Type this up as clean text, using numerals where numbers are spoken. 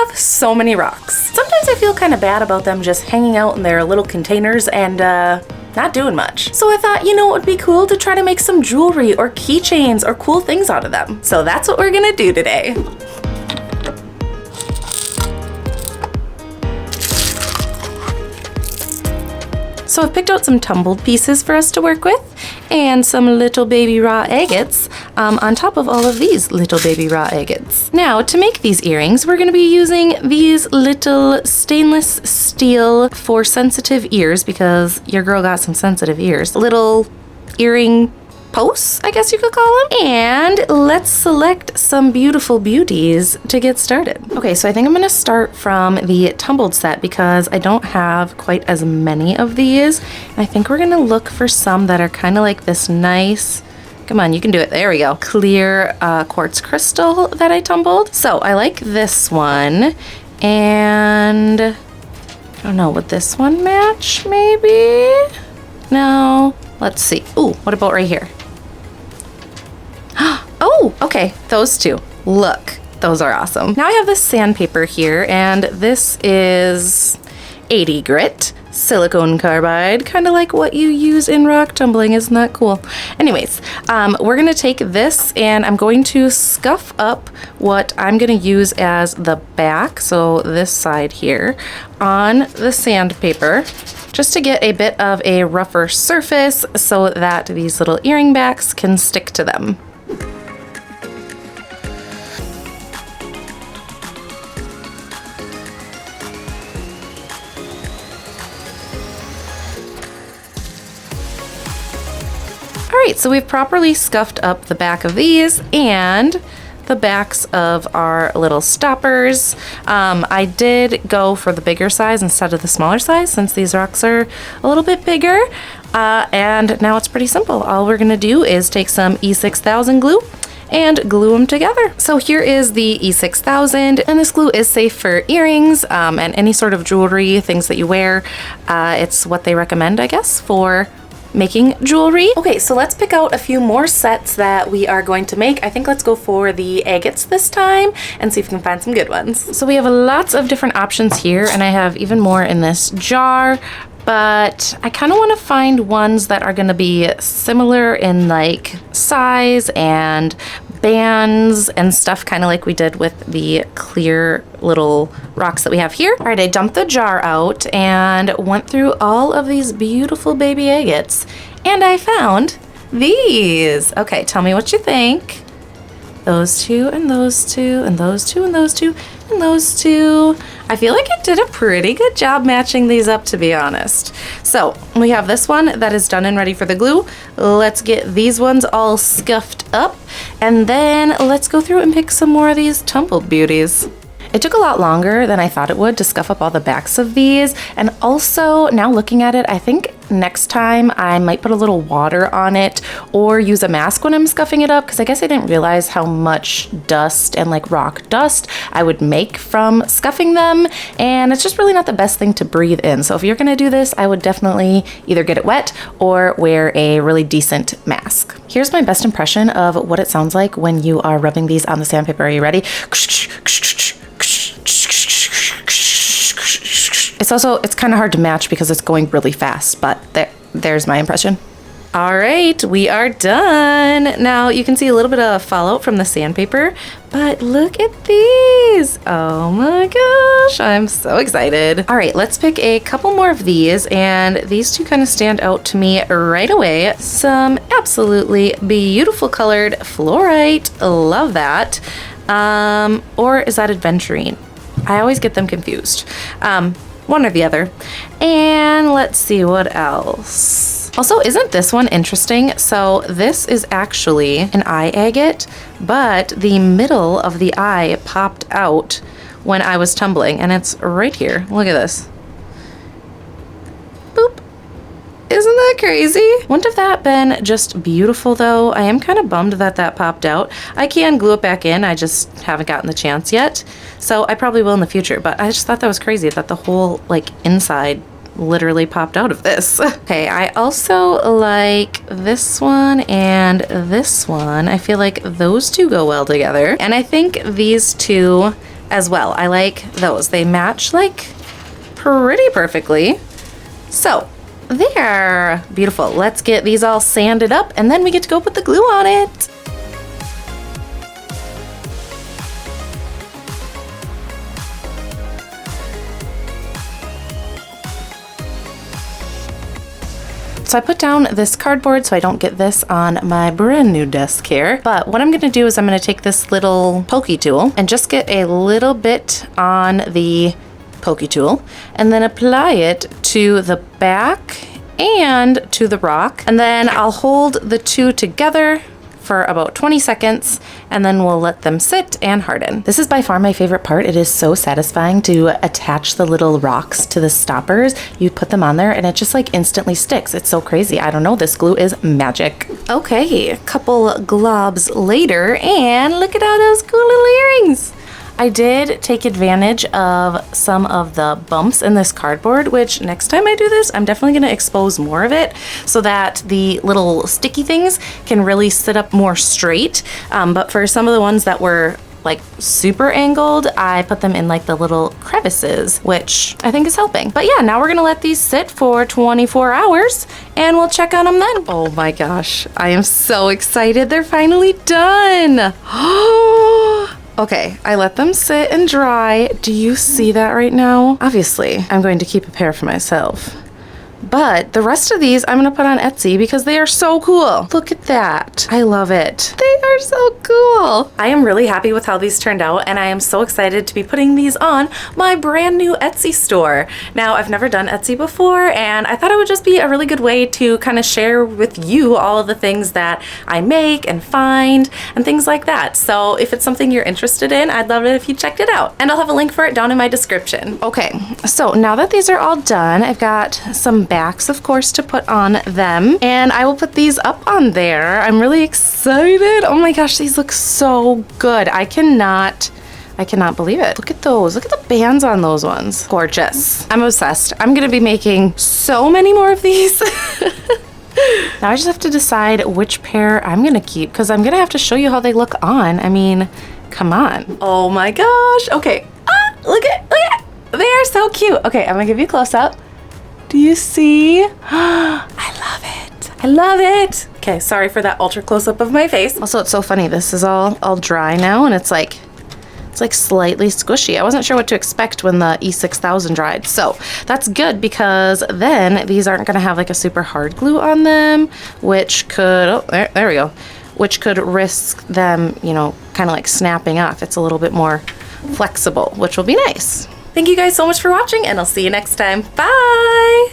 have so many rocks. Sometimes I feel kind of bad about them just hanging out in their little containers and not doing much. So I thought, you know, it would be cool to try to make some jewelry or keychains or cool things out of them. So that's what we're gonna do today. So I've picked out some tumbled pieces for us to work with and some little baby raw agates on top of all of these little baby raw agates. Now to make these earrings, we're gonna be using these little stainless steel for sensitive ears because your girl got some sensitive ears. Little earring posts, I guess you could call them. And let's select some beautiful beauties to get started. Okay, so I think I'm gonna start from the tumbled set because I don't have quite as many of these. I think we're gonna look for some that are kind of like this nice, come on, you can do it, there we go, clear quartz crystal that I tumbled. So I like this one, and I don't know, would this one match maybe? No, let's see. Ooh, what about right here? Oh, okay, those two. Look, those are awesome. Now I have this sandpaper here, and this is 80 grit silicone carbide, kind of like what you use in rock tumbling. Isn't that cool? Anyways, we're gonna take this and I'm going to scuff up what I'm gonna use as the back, so this side here, on the sandpaper, just to get a bit of a rougher surface so that these little earring backs can stick to them. Alright, so we've properly scuffed up the back of these and the backs of our little stoppers. I did go for the bigger size instead of the smaller size since these rocks are a little bit bigger. And now it's pretty simple. All we're gonna do is take some E6000 glue and glue them together. So here is the E6000, and this glue is safe for earrings and any sort of jewelry, things that you wear. It's what they recommend, I guess, for making jewelry. Okay, so let's pick out a few more sets that we are going to make. I think let's go for the agates this time and see if we can find some good ones. So we have lots of different options here, and I have even more in this jar, but I kind of want to find ones that are going to be similar in like size and bands and stuff, kind of like we did with the clear little rocks that we have here. All right, I dumped the jar out and went through all of these beautiful baby agates, and I found these. Okay, tell me what you think. Those two and those two and those two and those two and those two. I feel like I did a pretty good job matching these up, to be honest. So we have this one that is done and ready for the glue. Let's get these ones all scuffed up, and then let's go through and pick some more of these tumbled beauties. It took a lot longer than I thought it would to scuff up all the backs of these, and also now looking at it, I think next time I might put a little water on it or use a mask when I'm scuffing it up, because I guess I didn't realize how much dust and like rock dust I would make from scuffing them, and it's just really not the best thing to breathe in. So if you're gonna do this, I would definitely either get it wet or wear a really decent mask. Here's my best impression of what it sounds like when you are rubbing these on the sandpaper. Are you ready? It's kind of hard to match because it's going really fast, but there's my impression. All right, we are done. Now you can see a little bit of fallout from the sandpaper, but look at these. Oh my gosh, I'm so excited. All right, let's pick a couple more of these, and these two kind of stand out to me right away. Some absolutely beautiful colored fluorite, love that. Or is that aventurine? I always get them confused. One or the other. And let's see what else. Also, isn't this one interesting? So this is actually an eye agate, but the middle of the eye popped out when I was tumbling, and it's right here. Look at this. Boop. Isn't that crazy? Wouldn't have that been just beautiful though? I am kind of bummed that that popped out. I can glue it back in, I just haven't gotten the chance yet. So I probably will in the future, but I just thought that was crazy that the whole like inside literally popped out of this. Okay, I also like this one and this one. I feel like those two go well together. And I think these two as well. I like those. They match like pretty perfectly. So there, beautiful. Let's get these all sanded up and then we get to go put the glue on it. So I put down this cardboard so I don't get this on my brand new desk here. But what I'm gonna do is I'm gonna take this little pokey tool and just get a little bit on the pokey tool and then apply it to the back and to the rock. And then I'll hold the two together for about 20 seconds and then we'll let them sit and harden. This is by far my favorite part. It is so satisfying to attach the little rocks to the stoppers. You put them on there and it just like instantly sticks. It's so crazy. I don't know, this glue is magic. Okay, a couple globs later and look at all those cool little earrings. I did take advantage of some of the bumps in this cardboard, which next time I do this, I'm definitely gonna expose more of it so that the little sticky things can really sit up more straight. But for some of the ones that were like super angled, I put them in like the little crevices, which I think is helping. But yeah, now we're gonna let these sit for 24 hours and we'll check on them then. Oh my gosh, I am so excited. They're finally done. Okay, I let them sit and dry. Do you see that right now? Obviously, I'm going to keep a pair for myself. But the rest of these I'm gonna put on Etsy because they are so cool. Look at that. I love it. They are so cool. I am really happy with how these turned out and I am so excited to be putting these on my brand new Etsy store. Now, I've never done Etsy before and I thought it would just be a really good way to kind of share with you all of the things that I make and find and things like that. So if it's something you're interested in, I'd love it if you checked it out. And I'll have a link for it down in my description. Okay, so now that these are all done, I've got some backs, of course, to put on them, and I will put these up on there. I'm really excited. Oh my gosh, these look so good. I cannot believe it. Look at those. Look at the bands on those ones. Gorgeous. I'm obsessed. I'm gonna be making so many more of these. Now I just have to decide which pair I'm gonna keep because I'm gonna have to show you how they look on. I mean, come on. Oh my gosh. Okay. Look at. They are so cute. Okay, I'm gonna give you a close up. Do you see? I love it. I love it. Okay, sorry for that ultra close-up of my face. Also, it's so funny. This is all dry now, and it's like slightly squishy. I wasn't sure what to expect when the E6000 dried. So that's good because then these aren't gonna have like a super hard glue on them, which could, oh, there we go, which could risk them, you know, kind of like snapping off. It's a little bit more flexible, which will be nice. Thank you guys so much for watching and I'll see you next time. Bye!